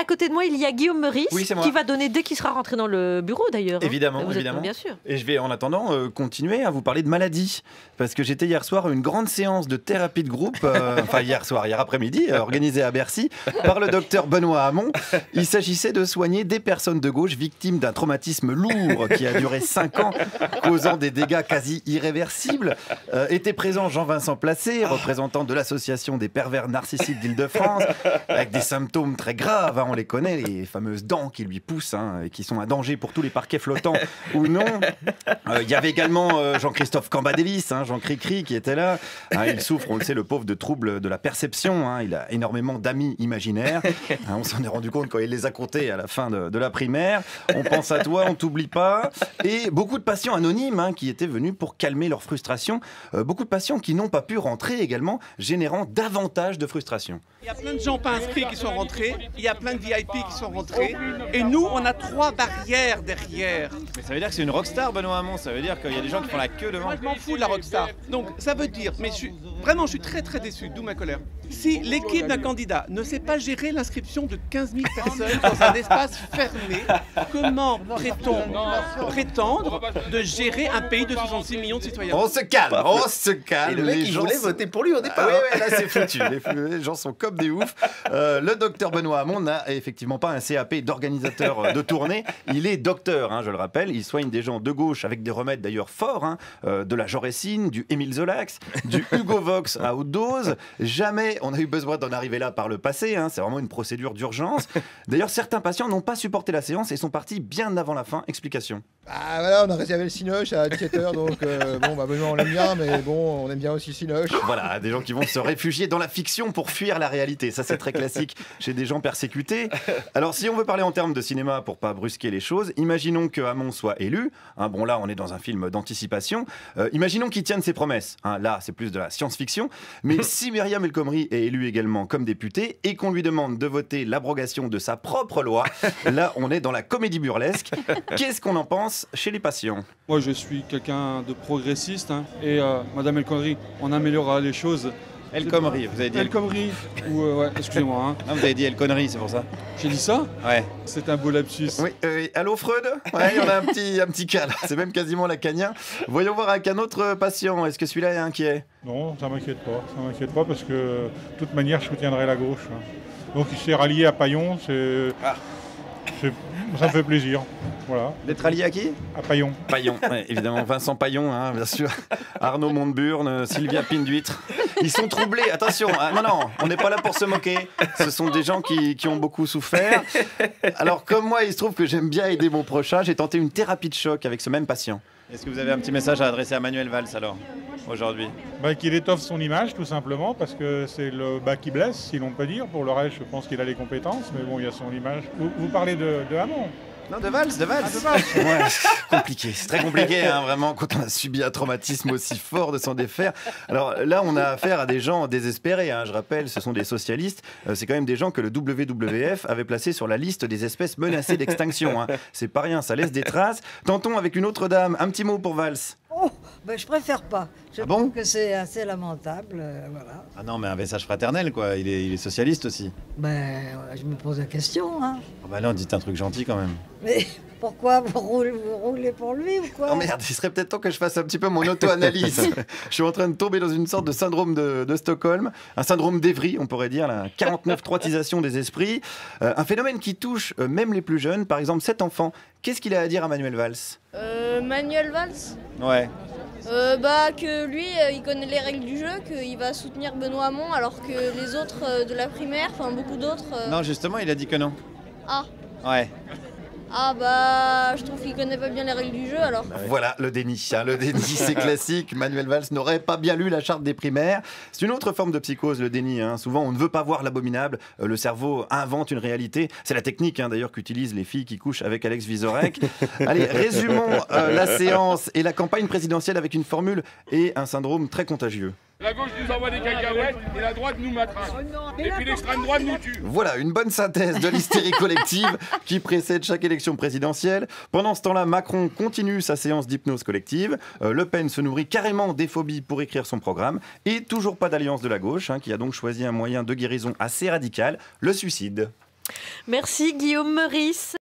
à côté de moi, il y a Guillaume Meurice, Oui, c'est moi. qui va donner dès qu'il sera rentré dans le bureau d'ailleurs. Hein. Évidemment, Vous êtes- évidemment. bien sûr. Et je vais en attendant continuer à vous parler de maladies. Parce que j'étais hier soir à une grande séance de thérapie de groupe, enfin hier après-midi, organisée à Bercy par le docteur Benoît Hamon. Il s'agissait de soigner des personnes de gauche victimes d'un traumatisme lourd qui a duré 5 ans, causant des dégâts quasi irréversibles. Était présent Jean-Vincent Placé, représentant de l'association des pervers narcissiques d'Île-de-France, avec des symptômes très graves, hein, on les connaît, les fameuses dents qui lui poussent, hein, et qui sont un danger pour tous les parquets flottants ou non. Il y avait également Jean-Christophe Cambadélis, hein, Jean Cricri, qui était là. Hein, il souffre, on le sait, le pauvre, de troubles de la perception. Hein, il a énormément d'amis imaginaires. Hein, on s'en est rendu compte quand il les a comptés à la fin de la primaire. On pense à toi, on t'oublie pas. Et beaucoup de patients anonymes, hein, qui étaient venus pour calmer leur frustration. Beaucoup de patients qui n'ont pas pu rentrer également, générant davantage de frustration. Il y a plein de gens pas inscrits qui sont rentrés, il y a plein de VIP qui sont rentrés, et nous, on a 3 barrières derrière. Mais ça veut dire que c'est une rockstar, Benoît Hamon. Ça veut dire qu'il y a des gens qui font la queue devant. Moi, je m'en fous de la rockstar. Donc, ça veut dire, mais vraiment, je suis très très déçu, d'où ma colère. Si l'équipe d'un candidat ne sait pas gérer l'inscription de 15 000 personnes dans un espace fermé, comment peut-on prétendre de gérer un pays de 66 millions de citoyens? On se calme, on se calme. Et le mec, il voulait voter pour lui au départ. Ah oui, là c'est foutu. Les gens sont comme des oufs. Le docteur Benoît Hamon n'a effectivement pas un CAP d'organisateur de tournée. Il est docteur, hein, je le rappelle. Il soigne des gens de gauche avec des remèdes d'ailleurs forts, hein, de la Jorécine, du Émile Zolax, du Hugo Vox à haute dose. Jamais on a eu besoin d'en arriver là par le passé. Hein. C'est vraiment une procédure d'urgence. D'ailleurs, certains patients n'ont pas supporté la séance et sont partis bien avant la fin. Explication. Ah voilà, on a réservé le Cinoche à 17h, donc bon, bah Benoît on l'aime bien, mais bon, on aime bien aussi le Cinoche. Voilà, des gens qui vont se réfugier dans la fiction pour fuir la réalité. Ça, c'est très classique chez des gens persécutés. Alors, si on veut parler en termes de cinéma pour pas brusquer les choses, imaginons que Hamon soit élu. Hein, bon, là, on est dans un film d'anticipation. Imaginons qu'il tienne ses promesses. Hein, là, c'est plus de la science-fiction. Mais si Myriam El Khomri est élue également comme députée et qu'on lui demande de voter l'abrogation de sa propre loi, là, on est dans la comédie burlesque. Qu'est-ce qu'on en pense chez les patients? Moi, je suis quelqu'un de progressiste, hein, et Madame El Khomri, on améliorera les choses. El Khomri, vous avez dit El Khomri, ou ouais, excusez-moi. Hein. Ah, vous avez dit El Connery, c'est pour ça. J'ai dit ça? Ouais. C'est un beau lapsus. Oui, allô Freud? Ouais, il y en a un petit cas là, c'est même quasiment lacanien. Voyons voir avec un autre patient, est-ce que celui-là est inquiet? Non, ça m'inquiète pas parce que de toute manière je soutiendrai la gauche. Hein. Donc il s'est rallié à Paillon, ça me fait plaisir. Voilà. D'être allié à qui? À Paillon. Paillon, ouais, évidemment, Vincent Paillon, hein, bien sûr. Arnaud Montebourne, Sylvia Pinduitre. Ils sont troublés, attention, hein, non, on n'est pas là pour se moquer. Ce sont des gens qui ont beaucoup souffert. Alors, comme moi, il se trouve que j'aime bien aider mon prochain, j'ai tenté une thérapie de choc avec ce même patient. Est-ce que vous avez un petit message à adresser à Manuel Valls alors, aujourd'hui? Qu'il étoffe son image tout simplement parce que c'est le bas qui blesse, si l'on peut dire. Pour le reste, je pense qu'il a les compétences, mais bon, il y a son image. Vous parlez de Hamon? Non, de Valls. Ouais, c'est compliqué, c'est très compliqué, hein, vraiment, quand on a subi un traumatisme aussi fort de s'en défaire. Alors là, on a affaire à des gens désespérés, hein, je rappelle, ce sont des socialistes. C'est quand même des gens que le WWF avait placés sur la liste des espèces menacées d'extinction. Hein. C'est pas rien, ça laisse des traces. Tentons avec une autre dame, un petit mot pour Valls. Oh, ben je préfère pas. Je trouve que c'est assez lamentable, voilà. Ah non, mais un message fraternel, quoi. Il est socialiste aussi. Ben, je me pose la question, hein. Oh bah là, dites un truc gentil quand même. Mais pourquoi vous roulez pour lui ou quoi? Oh merde, il serait peut-être temps que je fasse un petit peu mon auto-analyse. Je suis en train de tomber dans une sorte de syndrome de Stockholm, un syndrome d'Evry, on pourrait dire, la 49 droitisation des esprits. Un phénomène qui touche même les plus jeunes. Par exemple, cet enfant, qu'est-ce qu'il a à dire à Manuel Valls? Manuel Valls? Ouais. Que lui, il connaît les règles du jeu, qu'il va soutenir Benoît Hamon, alors que les autres de la primaire, enfin beaucoup d'autres... Non, justement, il a dit que non. Ah. Ouais. Ah bah, je trouve qu'il connaît pas bien les règles du jeu alors. Voilà, le déni. Hein, le déni, c'est classique. Manuel Valls n'aurait pas bien lu la charte des primaires. C'est une autre forme de psychose, le déni. Hein. Souvent, on ne veut pas voir l'abominable. Le cerveau invente une réalité. C'est la technique, hein, d'ailleurs, qu'utilisent les filles qui couchent avec Alex Vizorek. Allez, résumons la séance et la campagne présidentielle avec une formule et un syndrome très contagieux. La gauche nous envoie des cacahuètes et la droite nous matraque. Et puis l'extrême droite nous tue. Voilà, une bonne synthèse de l'hystérie collective qui précède chaque élection présidentielle. Pendant ce temps-là, Macron continue sa séance d'hypnose collective. Le Pen se nourrit carrément des phobies pour écrire son programme. Et toujours pas d'alliance de la gauche, hein, qui a donc choisi un moyen de guérison assez radical, le suicide. Merci Guillaume Meurice.